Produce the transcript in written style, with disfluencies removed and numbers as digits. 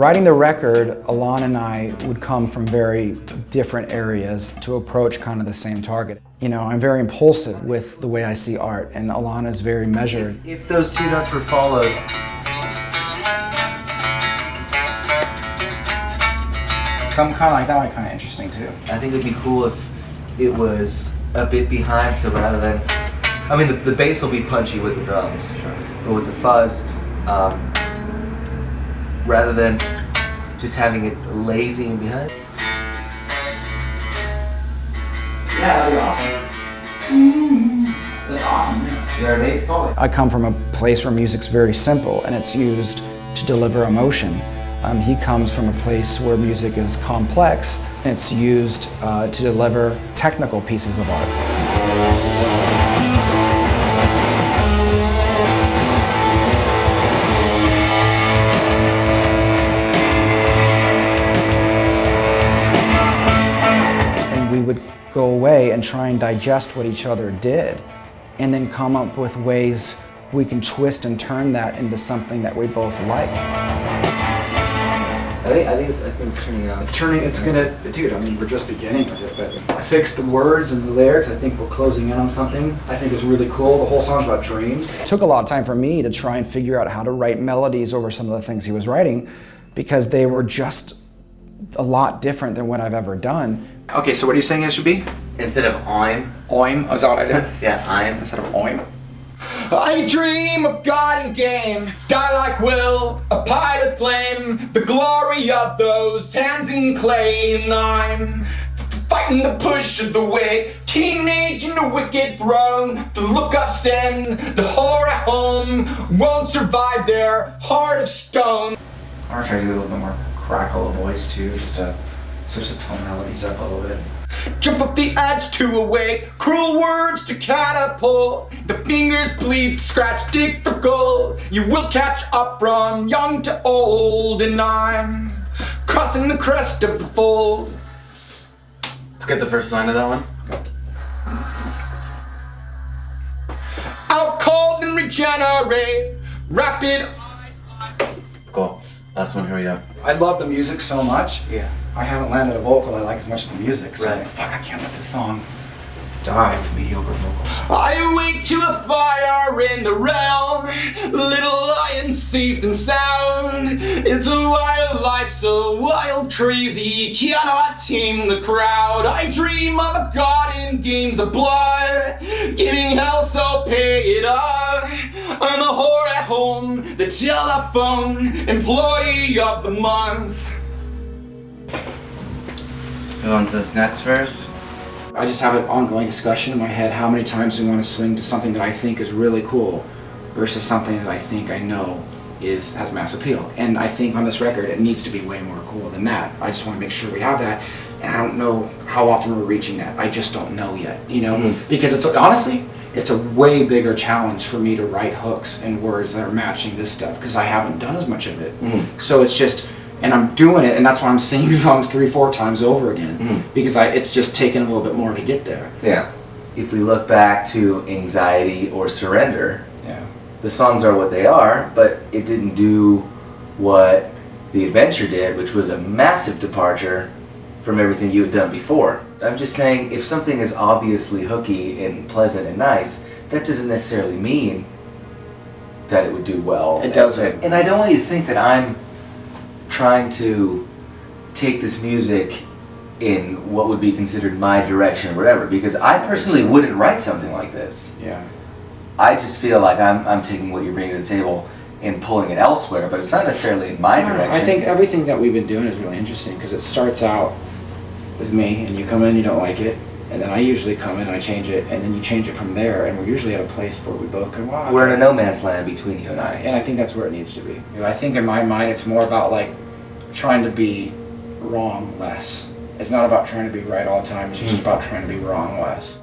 Writing the record, Ilan and I would come from very different areas to approach kind of the same target. You know, I'm very impulsive with the way I see art, and Ilan is very measured. If those two notes were followed, Something kind of like that would be kind of interesting too. I think it'd be cool if it was a bit behind, so rather than, I mean, the bass will be punchy with the drums, Sure. but with the fuzz, rather than just having it lazy and behind. Yeah, that'd be awesome. That's awesome. You know what I mean? Totally. I come from a place where music's very simple and it's used to deliver emotion. He comes from a place where music is complex and it's used to deliver technical pieces of art. And we would go away and try and digest what each other did and then come up with ways we can twist and turn that into something that we both like. I think it's turning out. It's gonna, dude, I mean, we're just beginning with it, but I fixed the words and the lyrics. I think we're closing in on something I think is really cool. The whole song's about dreams. It took a lot of time for me to try and figure out how to write melodies over some of the things he was writing because they were just a lot different than what I've ever done. Okay, so what are you saying it should be? Instead of I'm. Oim? Oh, is that what I did? Yeah, I'm. Instead of oim? I dream of God and game, die like will, a pilot flame, the glory of those hands in clay, and I'm fighting the push of the way, teenage in a wicked throne, the look of sin, the horror at home, won't survive their heart of stone. I want to try to do a little bit more crackle of voice too, just to switch the tonalities up a little bit. Jump up the edge to awake, cruel words to catapult. The fingers bleed, scratch, dig for gold. You will catch up from young to old, and I'm crossing the crest of the fold. Let's get the first line of that one. Out cold and regenerate, rapid. Cool. Last one, here we go. I love the music so much. Yeah. I haven't landed a vocal I like as much as the music, so Right. fuck, I can't let this song die with mediocre vocals. I wake to a fire in the realm, little lion safe and sound. It's a wild life, so wild, crazy, cannot tame the crowd. I dream of a god in games of blood, giving hell, so pay it up. I'm a whore at home, the telephone employee of the month. Go on to this next verse. I just have an ongoing discussion in my head how many times we want to swing to something that I think is really cool versus something that I think I know has mass appeal. And I think on this record it needs to be way more cool than that. I just want to make sure we have that, and I don't know how often we're reaching that. I just don't know yet, you know? Because it's honestly, it's a way bigger challenge for me to write hooks and words that are matching this stuff because I haven't done as much of it. So it's just, and I'm doing it, and that's why I'm singing songs 3-4 times over again because it's just taken a little bit more to get there. Yeah. If we look back to Anxiety or Surrender, Yeah. the songs are what they are, but it didn't do what The Adventure did, which was a massive departure from everything you had done before. I'm just saying, if something is obviously hooky and pleasant and nice, that doesn't necessarily mean that it would do well. It doesn't. And I don't want you to think that I'm trying to take this music in what would be considered my direction or whatever, because I personally wouldn't write something like this. Yeah. I just feel like I'm taking what you're bringing to the table and pulling it elsewhere, but it's not necessarily in my direction. I think everything that we've been doing is really interesting because it starts out with me, and you come in, you don't like it, and then I usually come in and I change it, and then you change it from there, and we're usually at a place where we both go, wow. We're in a no man's land between you and I. And I think that's where it needs to be. You know, I think in my mind it's more about like trying to be wrong less. It's not about trying to be right all the time, it's just about trying to be wrong less.